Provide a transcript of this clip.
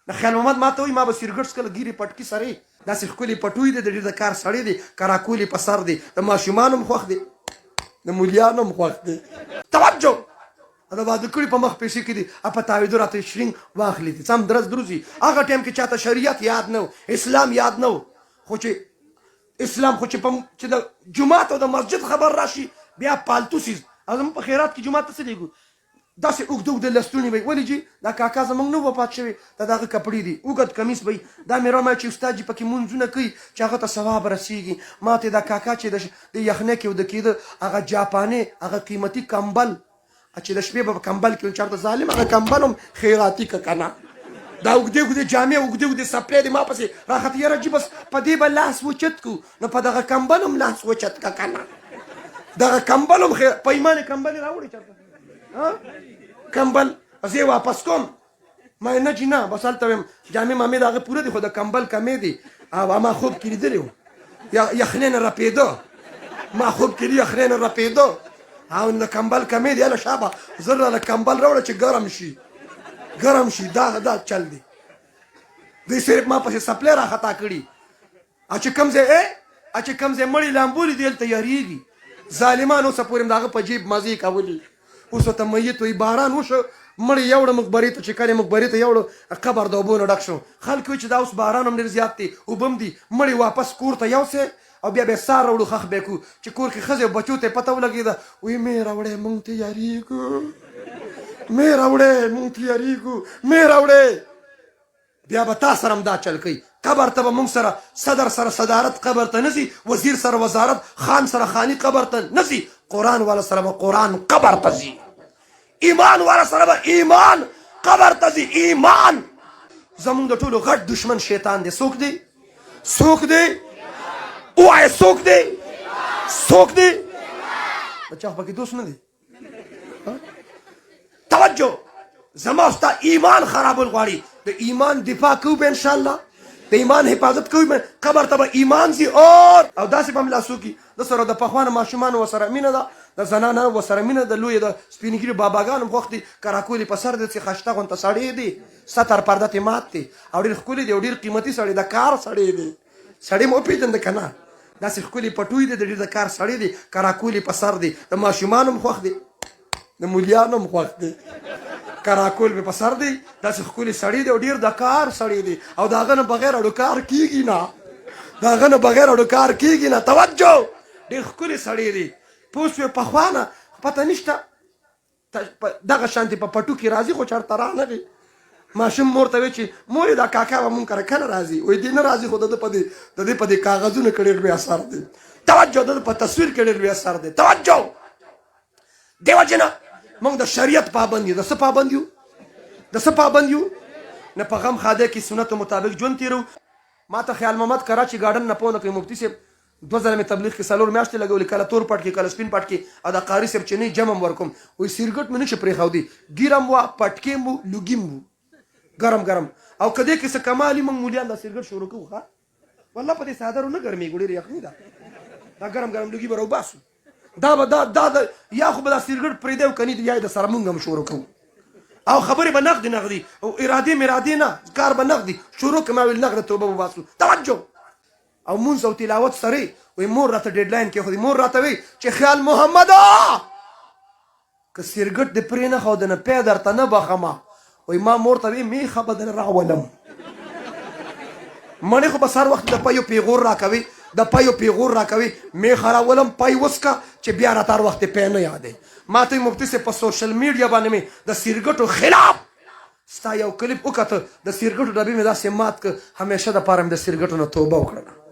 د خیال محمد ما ته وایي ما به سیګرټ څکله ګیرې پټکي سرې داسې ښکلې پټوي دی د ډېر د کار سړی دی کراکولې په سر دی د ماشومانو هم خوښ دی د مولیانو هم خوښ دی توجه د واده کړي په مخ پیسې کې دي په تاویدو راته شرینګ واخلي دي سم درز دروزي هغه ټایم کې چاته شریعت یاد نه و اسلام یاد نه و خو چې اسلام خو چې د جومات او د مسجد خبر راشي بیا پالتو سیز زموږ په خیرات کې جومات ته څه لیږو داسې اوږده اوږده لستوڼي به وي ولې جي دا کاکا زموږ نه وفات شوی دا د هغه کپړې دي اوږد کمیس به وي دا مې راما چې استاد جي پکې مونځونه کوي چې هغه ته ثواب رسیږي ما ته دا کاکا چې د یخنۍ کې وده کېده هغه جاپاني هغه قیمتي کمبل چې د شپې به په کمبل کې چېرته ظالم هغه کمبل هم خیراتي که که نه دا اوږدې اوږدې جامې اوږدې اوږدې څپلۍ دي ما پسې راخطې یاره جي بس په دې به لاس وچت کړو نو په دغه کمبل هم لاس وچت که که نه دغه کمبل هم په ایمان یې کمبل یې راوړې چېرته کمبل زه یې واپس کوم ما نه جي نه بس هلته ویم جامې مامې د هغه پوره دي خو د کمبل کمې دي او ما خوب کې لیدلی و یخنۍ نه رپېده ما خوب کې یخنۍ نه رپېده او د کمبل کمې دی هله شابه زر راله کمبل راوړه چې ګرم شي دا چل دی دوی صرف ما پسې سپلی راخطا کړي چې کوم ځای مړي لامبولي دی هلته یارېږي ظالمان اوسه پورې هم د هغه په جیب مزې کولي اوس ورته میت وایي باران وشو مړی یوړه مقبرې ته چې کله مقبرې ته یوړو قبر د اوبو نه ډک شو خلک وایي چې دا اوس باران هم ډېر زیات دی اوبه هم دي مړی واپس کور ته یوسې او بیا به یې سار راوړو خښ به یې کړو چې کور کې ښځې او بچو ته یې پته ولګېده وایي مې راوړی مونږ ته یارېږو مې راوړی مونږ ته یارېږو مې راوړی بیا به تا سره هم دا چل کوي قبر ته به مونږ سره صدر سره صدارت قبر ته نه ځي وزیر سره وزارت خان سره خاني قبر ته نه ځي قرآن والا سره به قرآن قبر ته ځي ایمان والا سره به ایمان قبر ته ځي ایمان زمونږ د ټولو غټ دشمن شیطان دی څوک دی ووایه څوک دی د چا خو پکې دوست نه دی توجه زما ستا ایمان خرابول غواړي د ایمان دفاع کوو به انشاءالله د ایمان حفاظت کوو به قبر ته به ایمان ځي او داسې به هم لاسو کي د سره د پخوانه ماشومانو ورسره مینه ده د زنانه ورسره مینه د لویې د سپین ږیري باباګان هم خوښ دي کراکولې په سر دی چې خشته غونته سړی دی ستر پرده تې مات دی او ډېر ښکلي دی او ډېر قیمتي سړی د کار سړی دی سړی مو وپېژنده که نه داسې ښکلي پټوی دی د ډېر د کار سړی دی کراکولې په سر دی د ماشومانو هم خوښ دی د مولیانو هم خوښ دی کراکول به په سر دی داسې ښکلي سړی دی او ډېر د کار سړی دی او د هغه نه بغیر اړو کار کېږي نه توجه ډېر ښکلي سړی دی پوه شوې پخوانه پته نشته دغه شانتې په پټو کې راځي خو چېرته رانغی ماشوم مور ته وایي چې مورې دا کاکا به مونږ کره کله راځي وایي دی نه راځي خو د ده په دې کاغذونو کې ډېر لوی اثر دی توجه د ده په تصویر کې ډېر لوی اثر دی توجه دې وجې نه مونږ د شریعت پابند یو د څه پابند یو نه په غم خاده کې سنتو مطابق ژوند تېرو ما ته خیال محمد کراچي ګارډن نه پوه نه کوي مفتي صاحب 2000 مې تبلیغ کې 4 میاشتې لګولې کله تور پټ کې کله سپین پټ کې او د قاري صاحب چې نه جمع ورکوم وایي سیګرټ مې نشي پرېښودی ګیرم وه پټکې مو لوګي مو ګرم او که دې کې څه کمالي موږ مولیان دا سیګرټ شروع کوو ښه والله په دې څادرو نه ګرمېږو ډېر یخني ده دا ګرم لوګي به راوباسو دا یا خو به دا سیګرټ پرېږدی او که نه یا د سره مونږ هم شروع کوو او خبرې به نغدي او ارادې نه کار به نغدي شروع که ما ویل نغده توبه وباسو توجه او مونځ او تلاوت سره وایي مور راته ډیډلاین کېښودی مور راته وایي چې خیال محمده که سیګرټ دې پرې نه ښوده نه پی درته نه بخمه وایي ما مور ته وایي میخه به در راولم مڼې خو به سهار وخت د پیو پیغور راکوي میخه راولم پی وسکه چې بیا راته هر وخت پی نه یادوي ما ته مفتي صاحب په سوشل میډیا باندې مې د سیګرټو خلاف ستا یو کلیپ وکته د سیګرټو ډبې مې داسې مات که همیشه دپاره مې د سیګرټو نه توبه وکړله